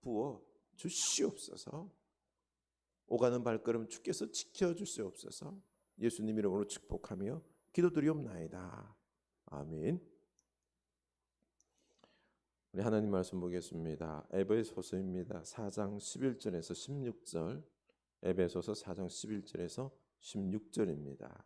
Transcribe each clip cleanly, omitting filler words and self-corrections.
부어 주시옵소서. 오가는 발걸음 주께서 지켜주시옵소서. 예수님 이름으로 축복하며 기도드리옵나이다. 아멘. 우리 하나님 말씀 보겠습니다. 에베소서입니다. 4장 11절에서 16절. 에베소서 4장 11절에서 16절입니다.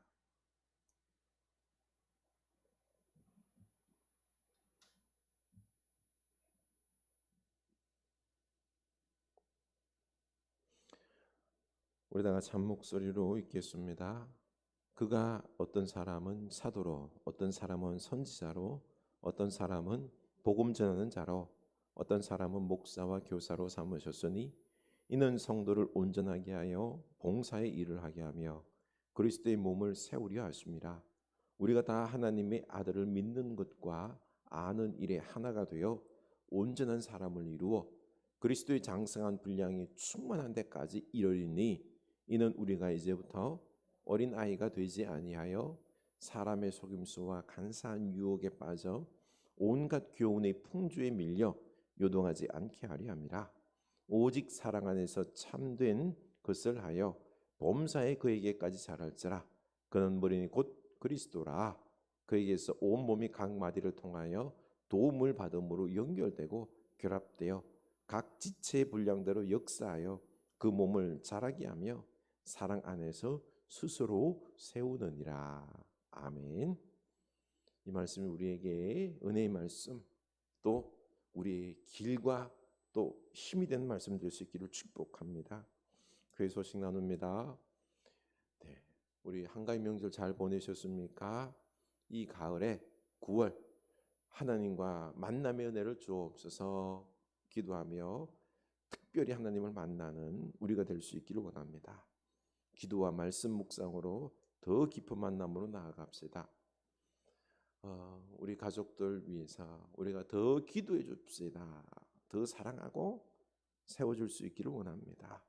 우리 다 같이 한 목소리로 읽겠습니다. 그가 어떤 사람은 사도로, 어떤 사람은 선지자로, 어떤 사람은 복음 전하는 자로, 어떤 사람은 목사와 교사로 삼으셨으니 이는 성도를 온전하게 하여 봉사의 일을 하게 하며 그리스도의 몸을 세우려 하심이라. 우리가 다 하나님의 아들을 믿는 것과 아는 일에 하나가 되어 온전한 사람을 이루어 그리스도의 장성한 분량이 충만한 데까지 이르리니 이는 우리가 이제부터 어린 아이가 되지 아니하여 사람의 속임수와 간사한 유혹에 빠져 온갖 교훈의 풍조에 밀려 요동하지 않게 하려 함이라. 오직 사랑 안에서 참된 것을 하여 범사에 그에게까지 자랄지라. 그는 머리니 곧 그리스도라. 그에게서 온 몸이 각 마디를 통하여 도움을 받음으로 연결되고 결합되어 각 지체의 분량대로 역사하여 그 몸을 자라게 하며 사랑 안에서 스스로 세우느니라. 아멘. 이 말씀이 우리에게 은혜의 말씀, 또 우리의 길과 또 힘이 되는 말씀 될 수 있기를 축복합니다. 교회 소식 나눕니다. 네, 우리 한가위 명절 잘 보내셨습니까? 이 가을에 9월 하나님과 만남의 은혜를 주옵소서 기도하며 특별히 하나님을 만나는 우리가 될 수 있기를 원합니다. 기도와 말씀 묵상으로 더 깊은 만남으로 나아갑시다. 우리 가족들 위해서 우리가 더 기도해 줍시다. 더 사랑하고 세워줄 수 있기를 원합니다.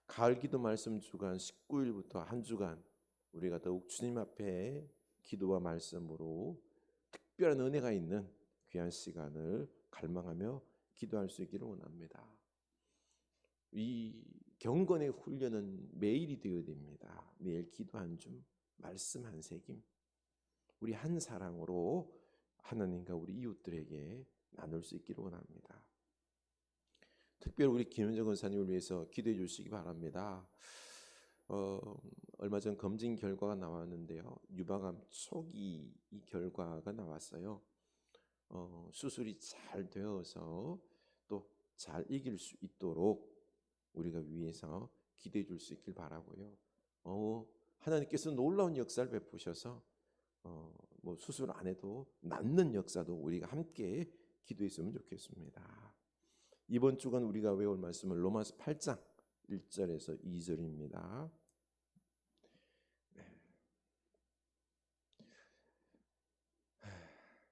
가을 기도 말씀 주간 19일부터 한 주간 우리가 더욱 주님 앞에 기도와 말씀으로 특별한 은혜가 있는 귀한 시간을 갈망하며 기도할 수 있기를 원합니다. 이 경건의 훈련은 매일이 되어야 됩니다. 매일 기도 한 줌, 말씀 한 새김, 우리 한 사랑으로 하나님과 우리 이웃들에게 나눌 수 있기를 원합니다. 특별히 우리 김현정 권사님을 위해서 기도해 주시기 바랍니다. 얼마 전 검진 결과가 나왔는데요. 유방암 초기 이 결과가 나왔어요. 수술이 잘 되어서 또 잘 이길 수 있도록 우리가 위해서 기도해 줄 수 있길 바라고요. 하나님께서 놀라운 역사를 베푸셔서 뭐 수술 안 해도 낫는 역사도 우리가 함께 기도했으면 좋겠습니다. 이번 주간 우리가 외울 말씀은 로마서 8장 1절에서 2절입니다.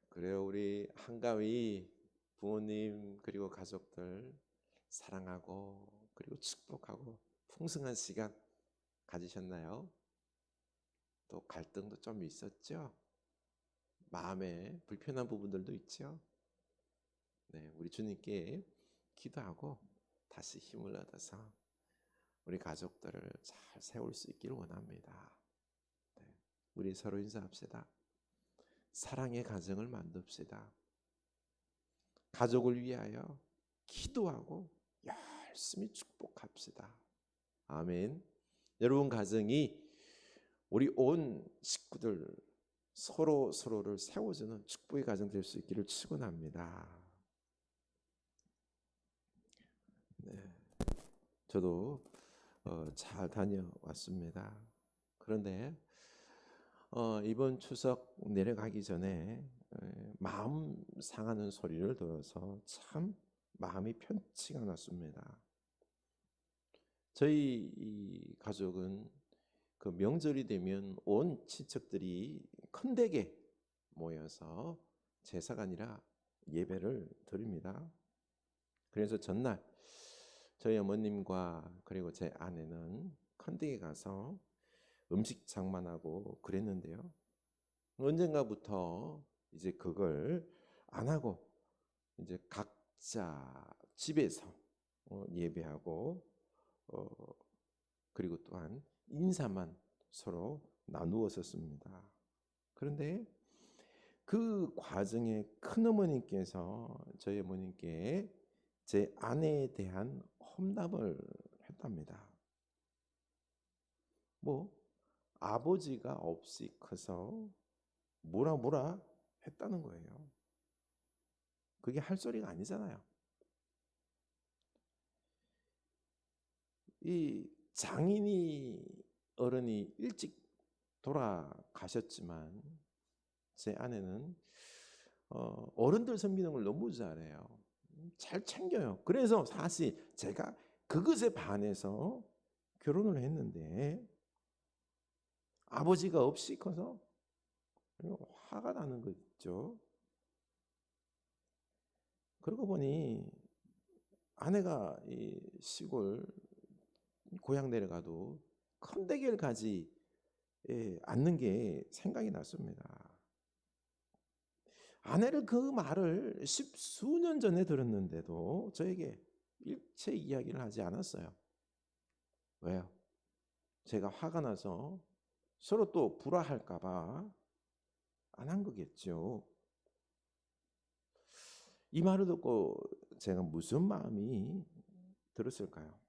그래요. 우리 한가위 부모님 그리고 가족들 사랑하고 그리고 축복하고 풍성한 시간 가지셨나요? 또 갈등도 좀 있었죠? 마음에 불편한 부분들도 있죠? 네, 우리 주님께 기도하고 다시 힘을 얻어서 우리 가족들을 잘 세울 수 있기를 원합니다. 네, 우리 서로 인사합시다. 사랑의 가정을 만듭시다. 가족을 위하여 기도하고 열심히 축복합시다. 아멘. 여러분 가정이 우리 온 식구들 서로를 세워주는 축복의 가정 될 수 있기를 축원합니다. 네, 저도 잘 다녀왔습니다. 그런데 이번 추석 내려가기 전에 마음 상하는 소리를 들어서 참 마음이 편치가 않았습니다. 저희 이 가족은 그 명절이 되면 온 친척들이 큰댁에 모여서 제사가 아니라 예배를 드립니다. 그래서 전날 저희 어머님과 그리고 제 아내는 큰댁에 가서 음식 장만하고 그랬는데요. 언젠가부터 이제 그걸 안 하고 이제 각자 집에서 예배하고 그리고 또한 인사만 서로 나누었었습니다. 그런데 그 과정에 큰어머니께서 저희 어머니께 제 아내에 대한 험담을 했답니다. 뭐 아버지가 없이 커서 뭐라 했다는 거예요. 그게 할 소리가 아니잖아요. 이 장인이 어른이 일찍 돌아가셨지만 제 아내는 어른들 섬기는 걸 너무 잘해요. 잘 챙겨요. 그래서 사실 제가 그것에 반해서 결혼을 했는데 아버지가 없이 커서 화가 나는 거 있죠. 그러고 보니 아내가 이 시골 고향 내려가도 큰 댁을 가지 않는 게 생각이 났습니다. 아내를 그 말을 10수년 전에 들었는데도 저에게 일체 이야기를 하지 않았어요. 왜요? 제가 화가 나서 서로 또 불화할까 봐 안 한 거겠죠. 이 말을 듣고 제가 무슨 마음이 들었을까요?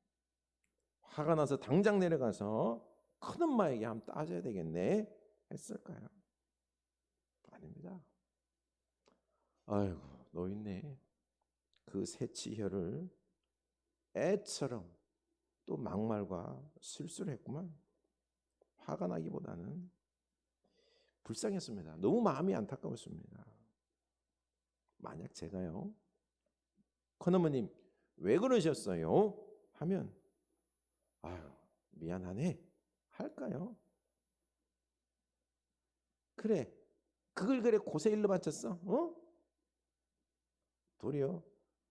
화가 나서 당장 내려가서 큰엄마에게 한번 따져야 되겠네 했을까요? 아닙니다. 아이고 노인네 그 새치혈을 애처럼 또 막말과 실수를 했구만. 화가 나기보다는 불쌍했습니다. 너무 마음이 안타까웠습니다. 만약 제가요 큰어머님 왜 그러셨어요? 하면 아유 미안하네 할까요? 그래 그걸 그래 고세일로 바쳤어? 도리어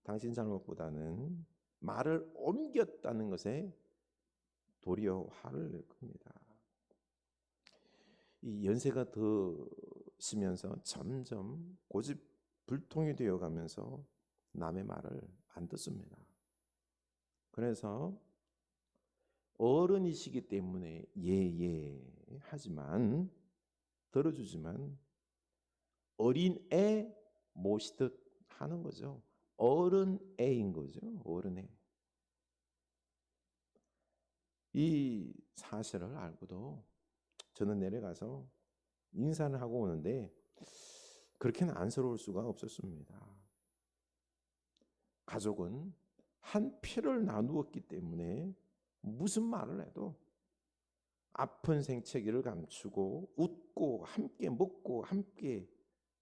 당신 잘못보다는 말을 옮겼다는 것에 도리어 화를 낼 겁니다. 이 연세가 드시면서 점점 고집불통이 되어가면서 남의 말을 안 듣습니다. 그래서 어른이시기 때문에 예 하지만 들어주지만 어린 애 모시듯 하는 거죠. 어른 애인 거죠. 어른 애. 이 사실을 알고도 저는 내려가서 인사를 하고 오는데 그렇게는 안쓰러울 수가 없었습니다. 가족은 한 피를 나누었기 때문에 무슨 말을 해도 아픈 생채기를 감추고 웃고 함께 먹고 함께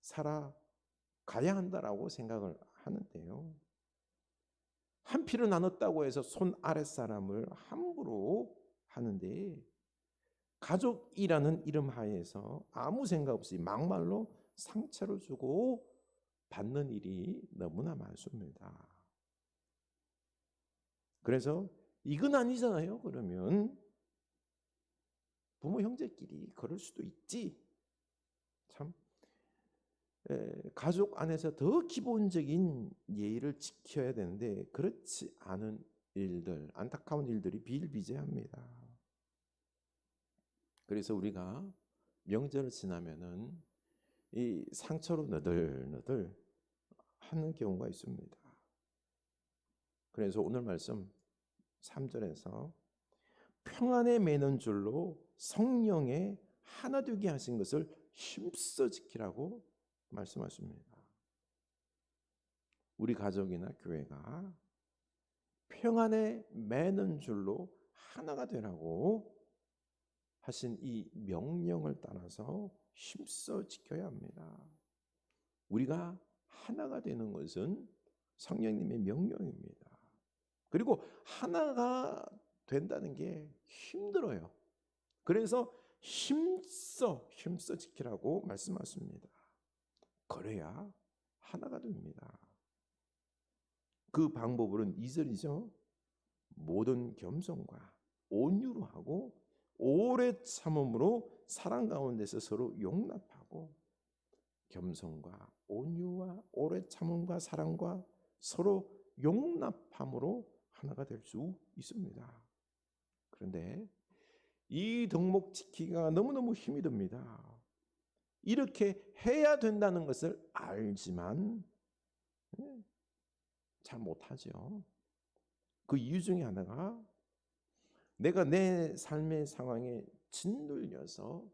살아가야 한다라고 생각을 하는데요. 한 피를 나눴다고 해서 손 아랫사람을 함부로 하는데 가족이라는 이름 하에서 아무 생각 없이 막말로 상처를 주고 받는 일이 너무나 많습니다. 그래서 이건 아니잖아요. 그러면 부모 형제끼리 그럴 수도 있지. 참 가족 안에서 더 기본적인 예의를 지켜야 되는데 그렇지 않은 일들, 안타까운 일들이 비일비재합니다. 그래서 우리가 명절을 지나면은 이 상처로 너덜너덜 하는 경우가 있습니다. 그래서 오늘 말씀 3절에서 평안에 매는 줄로 성령에 하나 되게 하신 것을 힘써 지키라고 말씀하십니다. 우리 가족이나 교회가 평안에 매는 줄로 하나가 되라고 하신 이 명령을 따라서 힘써 지켜야 합니다. 우리가 하나가 되는 것은 성령님의 명령입니다. 그리고 하나가 된다는 게 힘들어요. 그래서 힘써 지키라고 말씀하십니다. 그래야 하나가 됩니다. 그 방법은 2절이죠. 모든 겸손과 온유로 하고 오래 참음으로 사랑 가운데서 서로 용납하고 겸손과 온유와 오래 참음과 사랑과 서로 용납함으로 하나가 될 수 있습니다. 그런데 이 덕목 지키기가 너무너무 힘이 듭니다. 이렇게 해야 된다는 것을 알지만 잘 못하죠. 그 이유 중에 하나가 내가 내 삶의 상황에 짓눌려서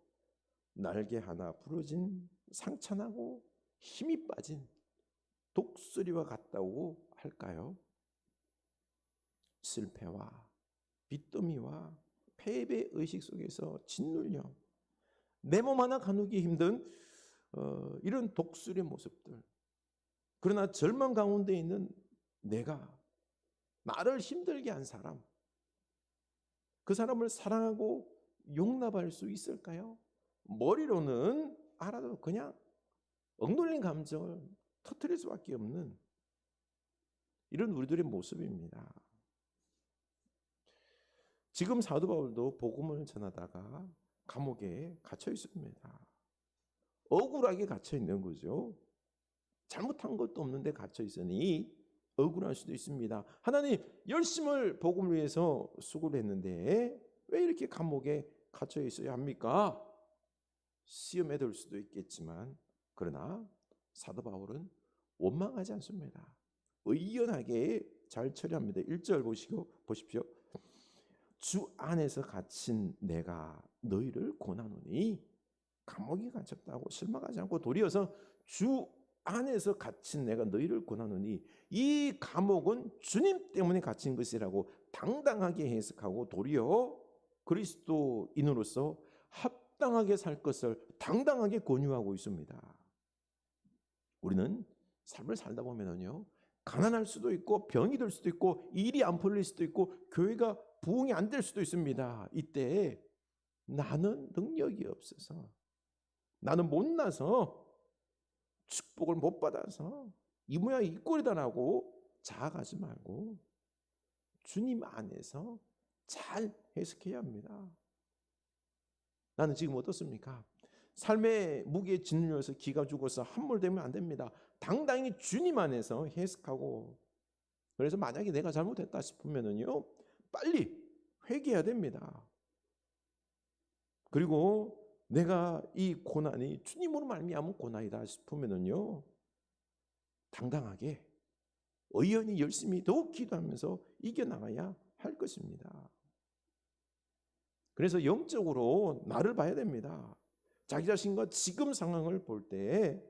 날개 하나 부러진 상처나고 힘이 빠진 독수리와 같다고 할까요? 실패와 빚더미와 패배 의식 속에서 짓눌려 내 몸 하나 가누기 힘든 이런 독수리의 모습들. 그러나 절망 가운데 있는 내가 나를 힘들게 한 사람, 그 사람을 사랑하고 용납할 수 있을까요? 머리로는 알아도 그냥 억눌린 감정을 터뜨릴 수밖에 없는 이런 우리들의 모습입니다. 지금 사도 바울도 복음을 전하다가 감옥에 갇혀 있습니다. 억울하게 갇혀 있는 거죠. 잘못한 것도 없는데 갇혀 있으니 억울할 수도 있습니다. 하나님, 열심을 복음을 위해서 수고를 했는데 왜 이렇게 감옥에 갇혀 있어야 합니까? 시험에 들 수도 있겠지만, 그러나 사도 바울은 원망하지 않습니다. 의연하게 잘 처리합니다. 1절 보십시오. 주 안에서 갇힌 내가 너희를 권하노니, 감옥에 갇혔다고 실망하지 않고 도리어서 주 안에서 갇힌 내가 너희를 권하노니, 이 감옥은 주님 때문에 갇힌 것이라고 당당하게 해석하고 도리어 그리스도인으로서 합당하게 살 것을 당당하게 권유하고 있습니다. 우리는 삶을 살다 보면은요, 가난할 수도 있고 병이 들 수도 있고 일이 안 풀릴 수도 있고 교회가 부흥이 안 될 수도 있습니다. 이때 나는 능력이 없어서, 나는 못나서, 축복을 못 받아서 이 모양 이 꼴이다라고 자학하지 말고 주님 안에서 잘 해석해야 합니다. 나는 지금 어떻습니까? 삶의 무게에 짓눌려서 기가 죽어서 함몰되면 안 됩니다. 당당히 주님 안에서 해석하고, 그래서 만약에 내가 잘못했다 싶으면은요, 빨리 회개해야 됩니다. 그리고 내가 이 고난이 주님으로 말미암은 고난이다 싶으면은요, 당당하게 의연히 열심히 더욱 기도하면서 이겨나가야 할 것입니다. 그래서 영적으로 나를 봐야 됩니다. 자기 자신과 지금 상황을 볼 때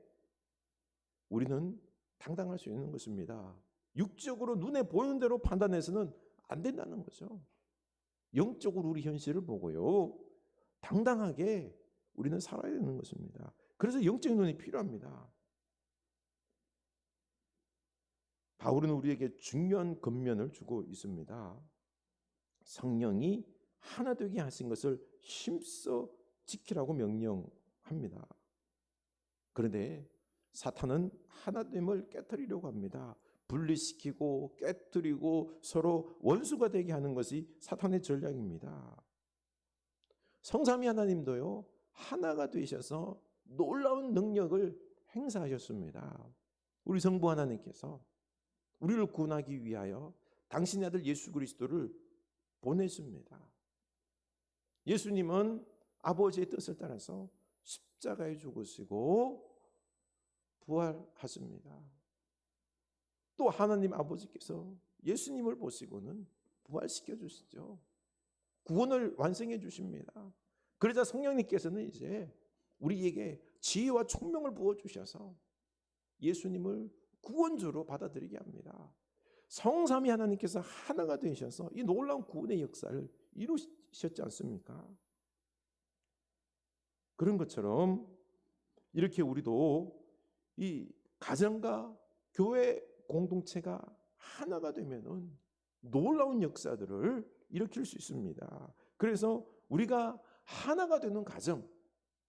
우리는 당당할 수 있는 것입니다. 육적으로 눈에 보이는 대로 판단해서는 안 된다는 거죠. 영적으로 우리 현실을 보고요, 당당하게 우리는 살아야 되는 것입니다. 그래서 영적인 눈이 필요합니다. 바울은 우리에게 중요한 권면을 주고 있습니다. 성령이 하나 되게 하신 것을 힘써 지키라고 명령합니다. 그런데 사탄은 하나됨을 깨트리려고 합니다. 분리시키고 깨트리고 서로 원수가 되게 하는 것이 사탄의 전략입니다. 성삼위 하나님도요, 하나가 되셔서 놀라운 능력을 행사하셨습니다. 우리 성부 하나님께서 우리를 구원하기 위하여 당신의 아들 예수 그리스도를 보내십니다. 예수님은 아버지의 뜻을 따라서 십자가에 죽으시고 부활하십니다. 또 하나님 아버지께서 예수님을 보시고는 부활시켜 주시죠. 구원을 완성해 주십니다. 그러자 성령님께서는 이제 우리에게 지혜와 총명을 부어 주셔서 예수님을 구원주로 받아들이게 합니다. 성삼위 하나님께서 하나가 되셔서 이 놀라운 구원의 역사를 이루셨지 않습니까? 그런 것처럼 이렇게 우리도 이 가정과 교회 공동체가 하나가 되면은 놀라운 역사들을 일으킬 수 있습니다. 그래서 우리가 하나가 되는 가정,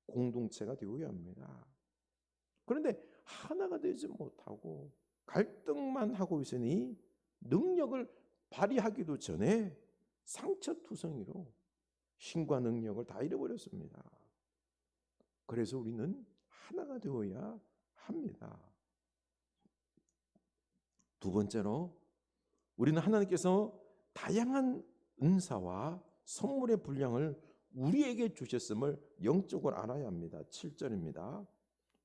공동체가 되어야 합니다. 그런데 하나가 되지 못하고 갈등만 하고 있으니 능력을 발휘하기도 전에 상처투성이로 힘과 능력을 다 잃어버렸습니다. 그래서 우리는 하나가 되어야 합니다. 두 번째로 우리는 하나님께서 다양한 은사와 선물의 분량을 우리에게 주셨음을 영적으로 알아야 합니다. 7절입니다.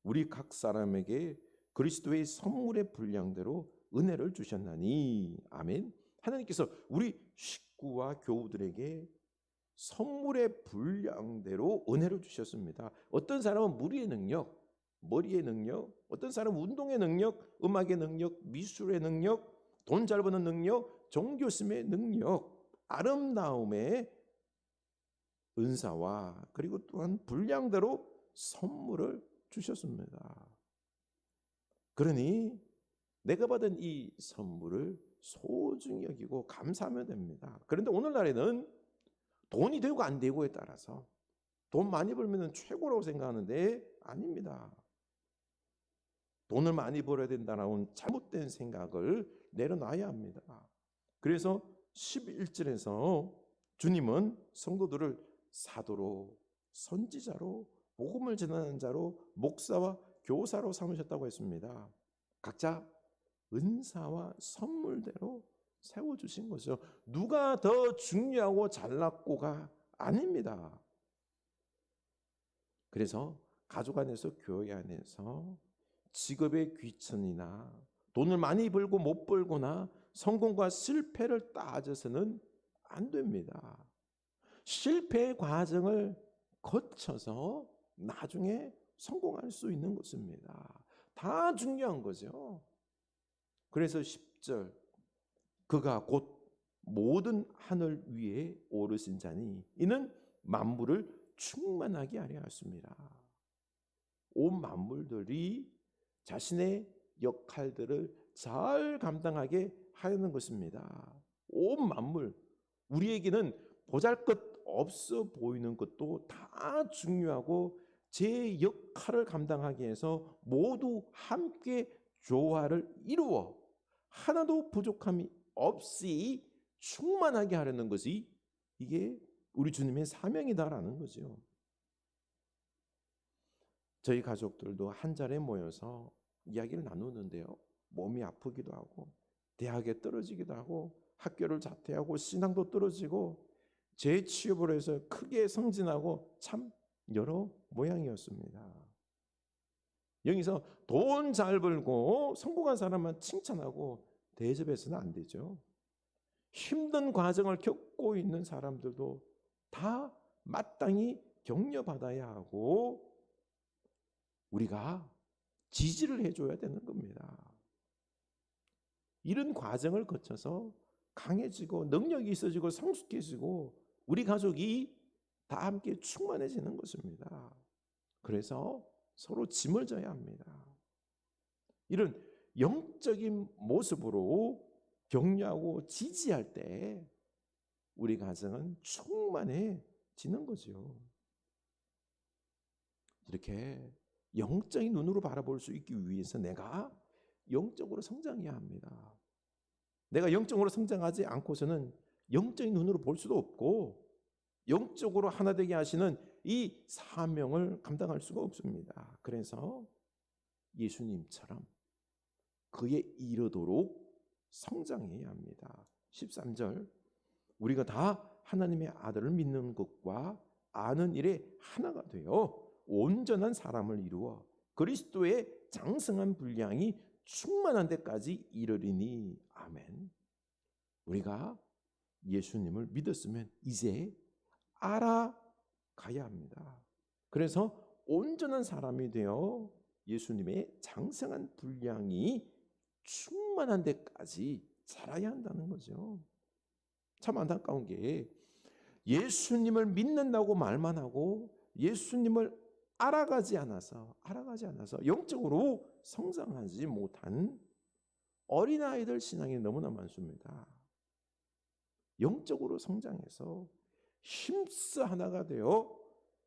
우리 각 사람에게 그리스도의 선물의 분량대로 은혜를 주셨나니. 아멘. 하나님께서 우리 식구와 교우들에게 선물의 분량대로 은혜를 주셨습니다. 어떤 사람은 무리의 능력, 머리의 능력, 어떤 사람은 운동의 능력, 음악의 능력, 미술의 능력, 돈 잘 버는 능력, 종교심의 능력, 아름다움의 은사와 그리고 또한 분량대로 선물을 주셨습니다. 그러니 내가 받은 이 선물을 소중히 여기고 감사하면 됩니다. 그런데 오늘날에는 돈이 되고 안 되고에 따라서 돈 많이 벌면 최고라고 생각하는데 아닙니다. 돈을 많이 벌어야 된다는 잘못된 생각을 내려놔야 합니다. 그래서 11절에서 주님은 성도들을 사도로, 선지자로, 복음을 전하는 자로, 목사와 교사로 삼으셨다고 했습니다. 각자 은사와 선물대로 세워주신 것이죠. 누가 더 중요하고 잘났고가 아닙니다. 그래서 가족 안에서, 교회 안에서 직업의 귀천이나 돈을 많이 벌고 못 벌거나 성공과 실패를 따져서는 안 됩니다. 실패의 과정을 거쳐서 나중에 성공할 수 있는 것입니다. 다 중요한 거죠. 그래서 10절, 그가 곧 모든 하늘 위에 오르신 자니 이는 만물을 충만하게 하려 하였습니다. 온 만물들이 자신의 역할들을 잘 감당하게 하려는 것입니다. 온 만물, 우리에게는 보잘것없어 보이는 것도 다 중요하고 제 역할을 감당하기 위해서 모두 함께 조화를 이루어 하나도 부족함이 없이 충만하게 하려는 것이 이게 우리 주님의 사명이다라는 거죠. 저희 가족들도 한 자리에 모여서 이야기를 나누는데요. 몸이 아프기도 하고 대학에 떨어지기도 하고 학교를 자퇴하고 신앙도 떨어지고 재취업을 해서 크게 승진하고 참 여러 모양이었습니다. 여기서 돈 잘 벌고 성공한 사람만 칭찬하고 대접해서는 안 되죠. 힘든 과정을 겪고 있는 사람들도 다 마땅히 격려받아야 하고 우리가 지지를 해줘야 되는 겁니다. 이런 과정을 거쳐서 강해지고 능력이 있어지고 성숙해지고 우리 가족이 다 함께 충만해지는 것입니다. 그래서 서로 짐을 져야 합니다. 이런 영적인 모습으로 격려하고 지지할 때 우리 가정은 충만해지는 거죠. 이렇게 영적인 눈으로 바라볼 수 있기 위해서 내가 영적으로 성장해야 합니다. 내가 영적으로 성장하지 않고서는 영적인 눈으로 볼 수도 없고 영적으로 하나 되게 하시는 이 사명을 감당할 수가 없습니다. 그래서 예수님처럼 그에 이르도록 성장해야 합니다. 13절, 우리가 다 하나님의 아들을 믿는 것과 아는 일에 하나가 되어 온전한 사람을 이루어 그리스도의 장성한 분량이 충만한 데까지 이르리니. 아멘. 우리가 예수님을 믿었으면 이제 알아가야 합니다. 그래서 온전한 사람이 되어 예수님의 장성한 분량이 충만한 데까지 자라야 한다는 거죠. 참 안타까운 게 예수님을 믿는다고 말만 하고 예수님을 알아가지 않아서 영적으로 성장하지 못한 어린아이들 신앙이 너무나 많습니다. 영적으로 성장해서 힘써 하나가 되어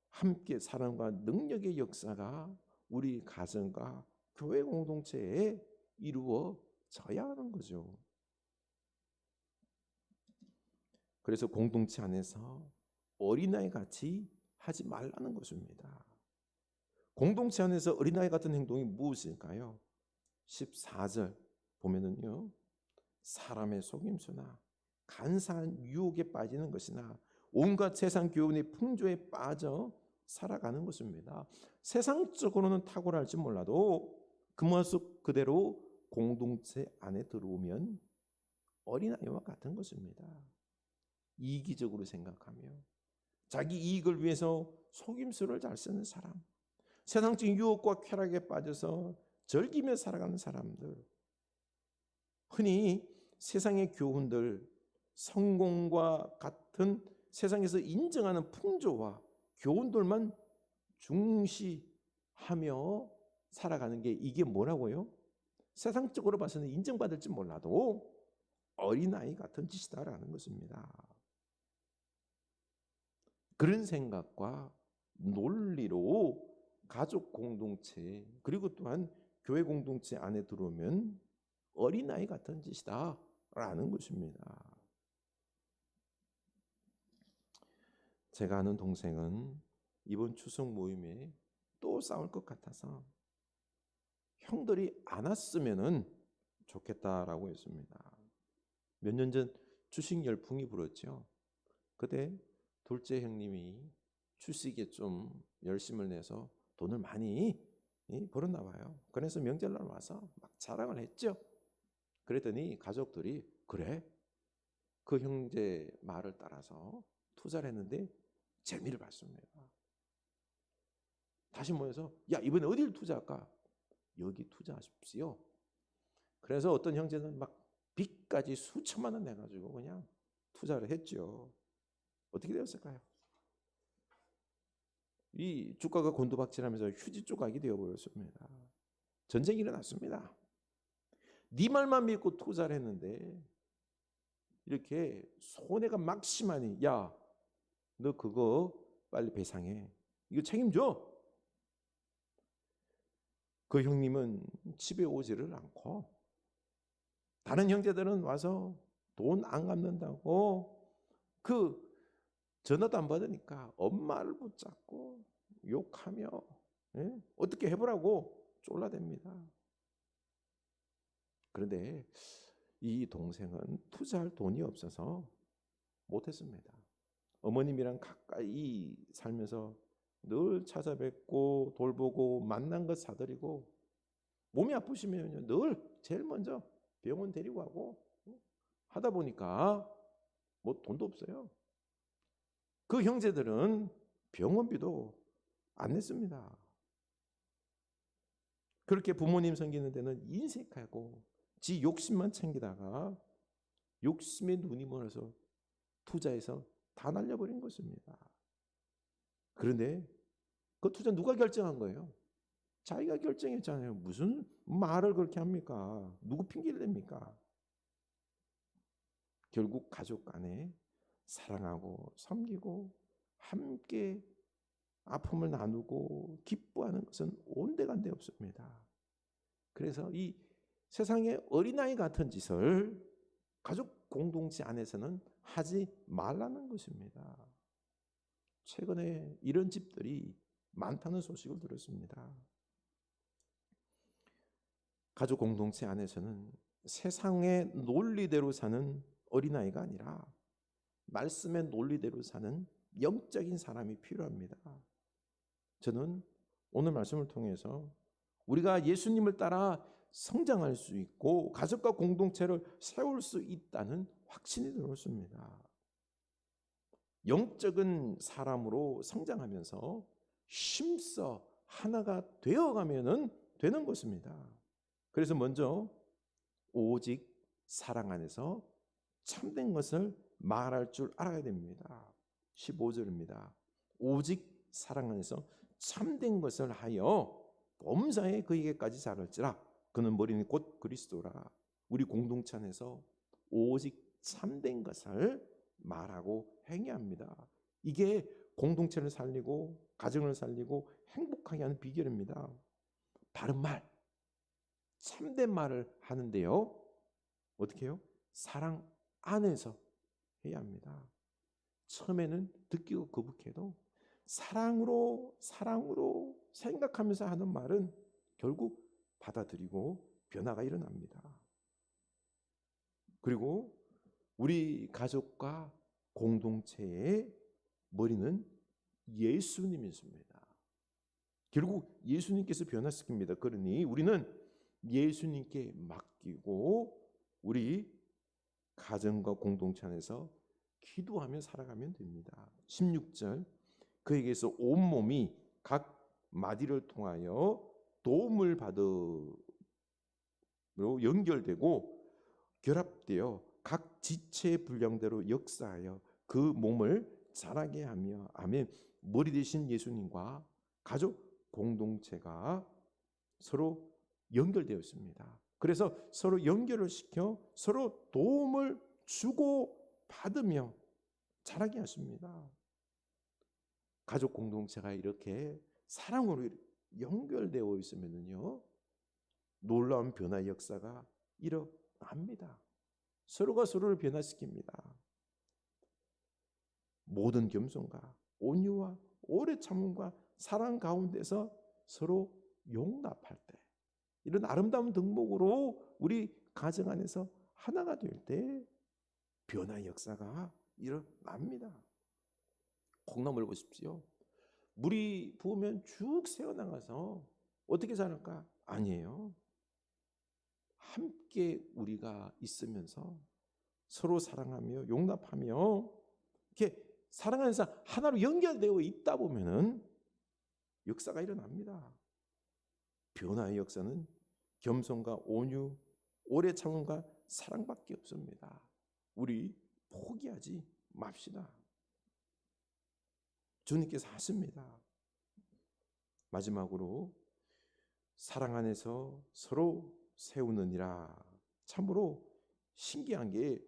함께 사랑과 능력의 역사가 우리 가정과 교회 공동체에 이루어져야 하는 거죠. 그래서 공동체 안에서 어린아이 같이 하지 말라는 것입니다. 공동체 안에서 어린아이 같은 행동이 무엇일까요? 14절 보면은요, 사람의 속임수나 간사한 유혹에 빠지는 것이나 온갖 세상 교훈의 풍조에 빠져 살아가는 것입니다. 세상적으로는 탁월할지 몰라도 그 모습 그대로 공동체 안에 들어오면 어린아이와 같은 것입니다. 이기적으로 생각하며 자기 이익을 위해서 속임수를 잘 쓰는 사람, 세상적인 유혹과 쾌락에 빠져서 즐기며 살아가는 사람들, 흔히 세상의 교훈들, 성공과 같은 세상에서 인정하는 풍조와 교훈들만 중시하며 살아가는 게 이게 뭐라고요? 세상적으로 봐서는 인정받을지 몰라도 어린아이 같은 짓이다라는 것입니다. 그런 생각과 논리로 가족 공동체 그리고 또한 교회 공동체 안에 들어오면 어린아이 같은 짓이다 라는 것입니다. 제가 아는 동생은 이번 추석 모임에 또 싸울 것 같아서 형들이 안 왔으면 좋겠다라고 했습니다. 몇 년 전 주식 열풍이 불었죠. 그때 둘째 형님이 주식에 좀 열심을 내서 돈을 많이 벌었나 봐요. 그래서 명절날 와서 막 자랑을 했죠. 그랬더니 가족들이 그래? 그 형제 말을 따라서 투자를 했는데 재미를 봤습니다. 다시 모여서 야 이번에 어디를 투자할까? 여기 투자하십시오. 그래서 어떤 형제는 막 빚까지 수천만 원 내가지고 그냥 투자를 했죠. 어떻게 되었을까요? 이 주가가 곤두박질하면서 휴지 조각이 되어버렸습니다. 전쟁이 일어났습니다. 네 말만 믿고 투자를 했는데 이렇게 손해가 막심하니 야 너 그거 빨리 배상해. 이거 책임져. 그 형님은 집에 오지를 않고 다른 형제들은 와서 돈 안 갚는다고 그 전화도 안 받으니까 엄마를 붙잡고 욕하며 어떻게 해보라고 쫄라댑니다. 그런데 이 동생은 투자할 돈이 없어서 못했습니다. 어머님이랑 가까이 살면서 늘 찾아뵙고 돌보고 만난 것 사드리고 몸이 아프시면 늘 제일 먼저 병원 데리고 가고 하다 보니까 뭐 돈도 없어요. 그 형제들은 병원비도 안 냈습니다. 그렇게 부모님 섬기는 데는 인색하고 지 욕심만 챙기다가 욕심에 눈이 멀어서 투자해서 다 날려버린 것입니다. 그런데 그 투자 누가 결정한 거예요? 자기가 결정했잖아요. 무슨 말을 그렇게 합니까? 누구 핑계를 댑니까? 결국 가족 간에 사랑하고 섬기고 함께 아픔을 나누고 기뻐하는 것은 온데간데 없습니다. 그래서 이 세상의 어린아이 같은 짓을 가족 공동체 안에서는 하지 말라는 것입니다. 최근에 이런 집들이 많다는 소식을 들었습니다. 가족 공동체 안에서는 세상의 논리대로 사는 어린아이가 아니라 말씀의 논리대로 사는 영적인 사람이 필요합니다. 저는 오늘 말씀을 통해서 우리가 예수님을 따라 성장할 수 있고 가족과 공동체를 세울 수 있다는 확신이 들었습니다. 영적인 사람으로 성장하면서 힘써 하나가 되어가면은 되는 것입니다. 그래서 먼저 오직 사랑 안에서 참된 것을 말할 줄 알아야 됩니다. 15절입니다. 오직 사랑 안에서 참된 것을 하여 범사에 그에게까지 자랄지라. 그는 머리는 곧 그리스도라. 우리 공동체 안에서 오직 참된 것을 말하고 행해합니다. 이게 공동체를 살리고 가정을 살리고 행복하게 하는 비결입니다. 바른 말, 참된 말을 하는데요. 어떻게 해요? 사랑 안에서 해야 합니다. 처음에는 듣기가 거북해도 사랑으로 생각하면서 하는 말은 결국 받아들이고 변화가 일어납니다. 그리고 우리 가족과 공동체의 머리는 예수님이십니다. 결국 예수님께서 변화시킵니다. 그러니 우리는 예수님께 맡기고 우리 가정과 공동체 안에서 기도하며 살아가면 됩니다. 16절, 그에게서 온몸이 각 마디를 통하여 도움을 받으로 연결되고 결합되어 각 지체의 분량대로 역사하여 그 몸을 자라게 하며, 아멘. 머리 되신 예수님과 가족 공동체가 서로 연결되어 있습니다. 그래서 서로 연결을 시켜 서로 도움을 주고 받으며 자라게 하십니다. 가족 공동체가 이렇게 사랑으로 연결되어 있으면요, 놀라운 변화 역사가 일어납니다. 서로가 서로를 변화시킵니다. 모든 겸손과 온유와 오래 참음과 사랑 가운데서 서로 용납할 때, 이런 아름다운 덕목으로 우리 가정 안에서 하나가 될 때 변화 역사가 일어납니다. 콩나물 보십시오. 물이 부으면 쭉 새어나가서 어떻게 자랄까? 아니에요. 함께 우리가 있으면서 서로 사랑하며 용납하며 이렇게 사랑 안에서 하나로 연결되어 있다 보면은 역사가 일어납니다. 변화의 역사는 겸손과 온유, 오래 참음과 사랑밖에 없습니다. 우리 포기하지 맙시다. 주님께서 하십니다. 마지막으로 사랑 안에서 서로 세우느니라. 참으로 신기한 게,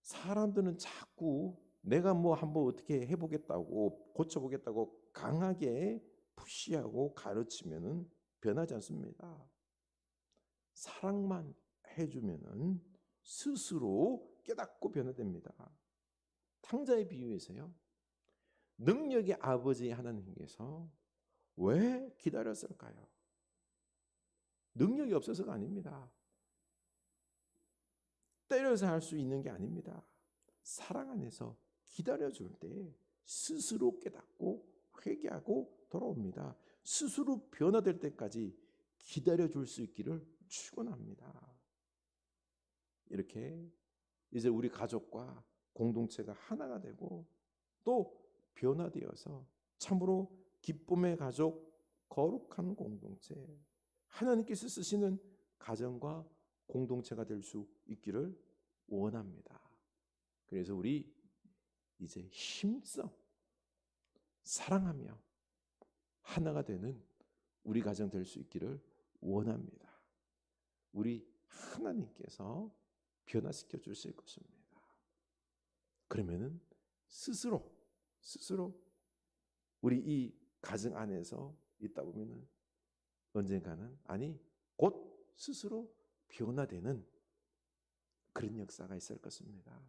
사람들은 자꾸 내가 뭐 한번 어떻게 해보겠다고 고쳐보겠다고 강하게 푸시하고 가르치면은 변하지 않습니다. 사랑만 해주면은 스스로 깨닫고 변화됩니다. 탕자의 비유에서요, 능력의 아버지 하나님께서 왜 기다렸을까요? 능력이 없어서가 아닙니다. 때려서 할 수 있는 게 아닙니다. 사랑 안에서 기다려줄 때 스스로 깨닫고 회개하고 돌아옵니다. 스스로 변화될 때까지 기다려줄 수 있기를 축원합니다. 이렇게 이제 우리 가족과 공동체가 하나가 되고 또 변화되어서 참으로 기쁨의 가족, 거룩한 공동체, 하나님께서 쓰시는 가정과 공동체가 될 수 있기를 원합니다. 그래서 우리 이제 힘써 사랑하며 하나가 되는 우리 가정 될 수 있기를 원합니다. 우리 하나님께서 변화시켜 주실 것입니다. 그러면은 스스로 우리 이 가정 안에서 있다 보면은 언젠가는, 아니 곧 스스로 변화되는 그런 역사가 있을 것입니다.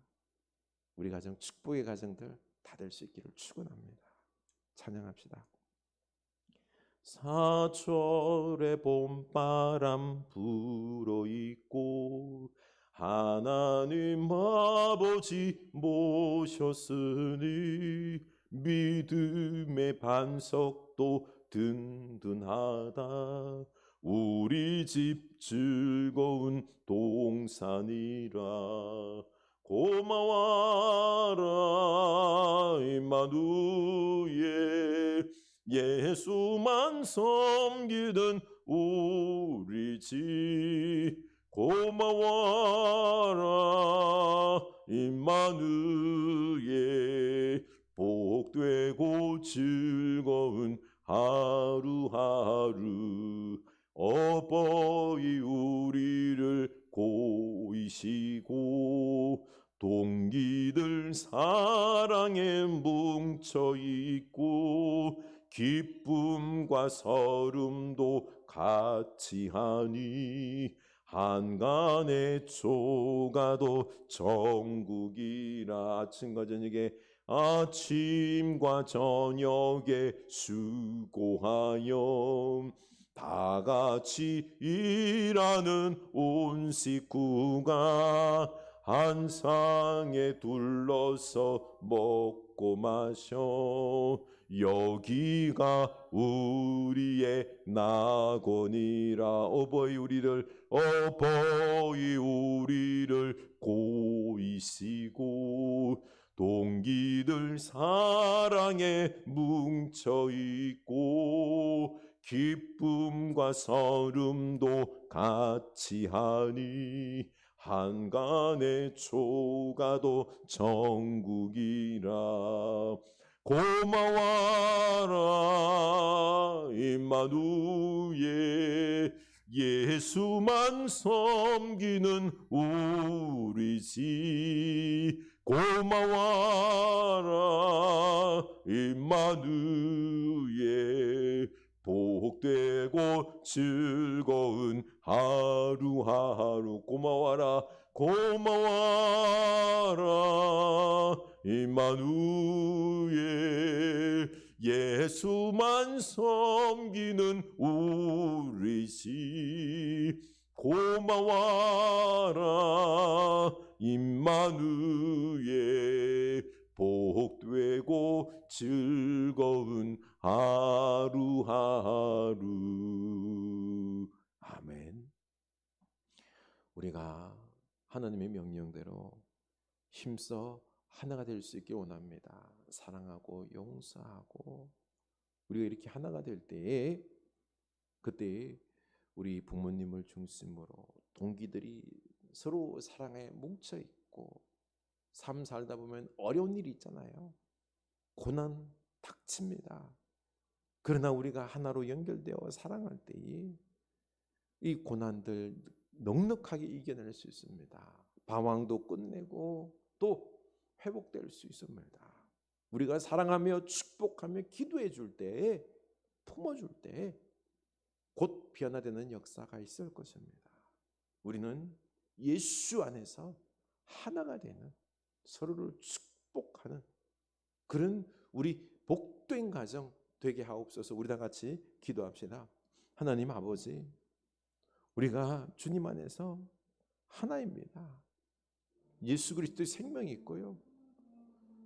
우리 가정 축복의 가정들 다 될 수 있기를 축원합니다. 찬양합시다. 사철의 봄바람 불어있고 하나님 아버지 모셨으니 믿음의 반석도 든든하다. 우리 집 즐거운 동산이라. 고마워라 임마누엘, 예수만 섬기는 우리 집. 고마워라 임마누엘, 복되고 즐거운 하루하루. 어버이 우리를 고이시고 동기들 사랑에 뭉쳐있고 기쁨과 서름도 같이 하니 한간의 조가도 정국이라. 아침과 저녁에 수고하여 다 같이 일하는 온 식구가 한 상에 둘러서 먹고 마셔. 여기가 우리의 낙원이라. 어버이 우리를 고이시고 동기들 사랑에 뭉쳐있고 기쁨과 서름도 같이 하니 한간의 초가도 천국이라. 고마워라 임마누엘, 예수만 섬기는 우리지. 고마워라 임마누엘, 복되고 즐거운 하루하루. 고마워라 임마누엘, 예수만 섬기는 우리지. 고마워라 임마누엘, 복되고 즐거운 하루하루. 아멘. 우리가 하나님의 명령대로 힘써 하나가 될 수 있길 원합니다. 사랑하고 용서하고 우리가 이렇게 하나가 될 때에, 그때 우리 부모님을 중심으로 동기들이 서로 사랑에 뭉쳐 있고, 삶 살다 보면 어려운 일이 있잖아요. 고난 닥칩니다. 그러나 우리가 하나로 연결되어 사랑할 때에 이 고난들 넉넉하게 이겨낼 수 있습니다. 방황도 끝내고 또 회복될 수 있습니다. 우리가 사랑하며 축복하며 기도해 줄 때, 품어줄 때 곧 변화되는 역사가 있을 것입니다. 우리는 예수 안에서 하나가 되는, 서로를 축복하는 그런 우리 복된 가정 되게 하옵소서. 우리 다 같이 기도합시다. 하나님 아버지, 우리가 주님 안에서 하나입니다. 예수 그리스도의 생명이 있고요,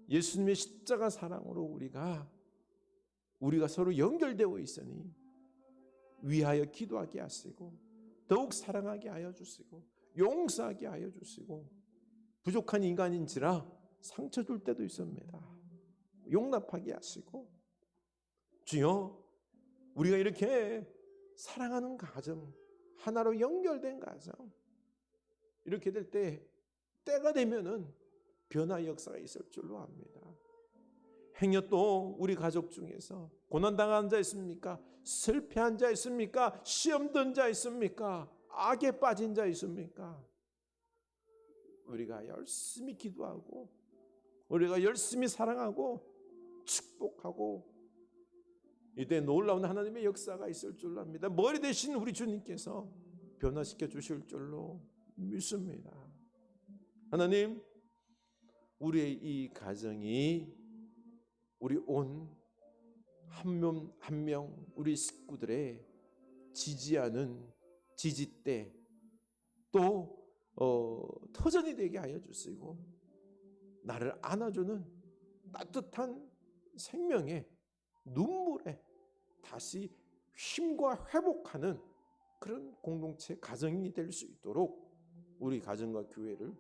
예수님의 십자가 사랑으로 우리가 서로 연결되어 있으니 위하여 기도하게 하시고 더욱 사랑하게 하여 주시고 용서하게 하여 주시고, 부족한 인간인지라 상처 줄 때도 있습니다. 용납하게 하시고, 주여, 우리가 이렇게 사랑하는 가정, 하나로 연결된 가정, 이렇게 될 때, 때가 되면은 변화의 역사가 있을 줄로 압니다. 행여 또 우리 가족 중에서 고난당한 자 있습니까? 실패한 자 있습니까? 시험 든 자 있습니까? 악에 빠진 자 있습니까? 우리가 열심히 기도하고, 우리가 열심히 사랑하고 축복하고, 이때 놀라운 하나님의 역사가 있을 줄로 압니다. 머리 대신 우리 주님께서 변화시켜 주실 줄로 믿습니다. 하나님, 우리의 이 가정이 우리 온 한 명 한 명 우리 식구들의 지지하는 지지대, 또 터전이 되게 하여 주시고, 나를 안아주는 따뜻한 생명의 눈물에 다시 힘과 회복하는 그런 공동체 가정이 될 수 있도록 우리 가정과 교회를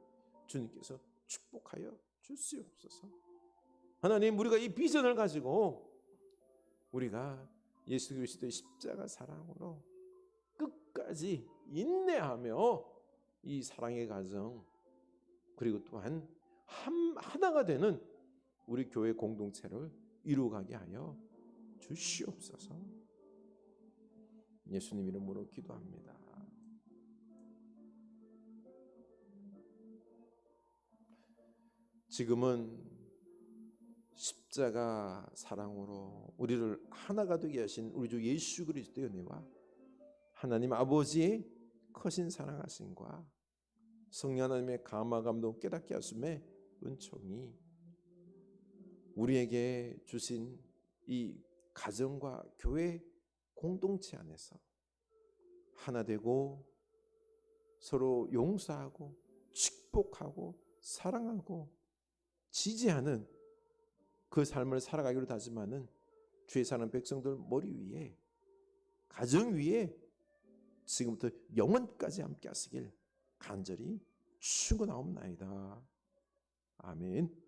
주님께서 축복하여 주시옵소서. 하나님, 우리가 이 비전을 가지고 우리가 예수 그리스도의 십자가 사랑으로 끝까지 인내하며 이 사랑의 가정, 그리고 또한 하나가 되는 우리 교회 공동체를 이루어가게 하여 주시옵소서. 예수님 이름으로 기도합니다. 지금은 십자가 사랑으로 우리를 하나가 되게 하신 우리 주 예수 그리스도의 은혜와 하나님 아버지의 크신 사랑하심과 성령 하나님의 감화 감동 깨닫게 하심의 은총이 우리에게 주신 이 가정과 교회 공동체 안에서 하나 되고 서로 용서하고 축복하고 사랑하고 지지하는 그 삶을 살아가기로 다짐하는 주의 사는 백성들 머리 위에, 가정 위에 지금부터 영원까지 함께 하시길 간절히 축원하옵나이다. 아멘.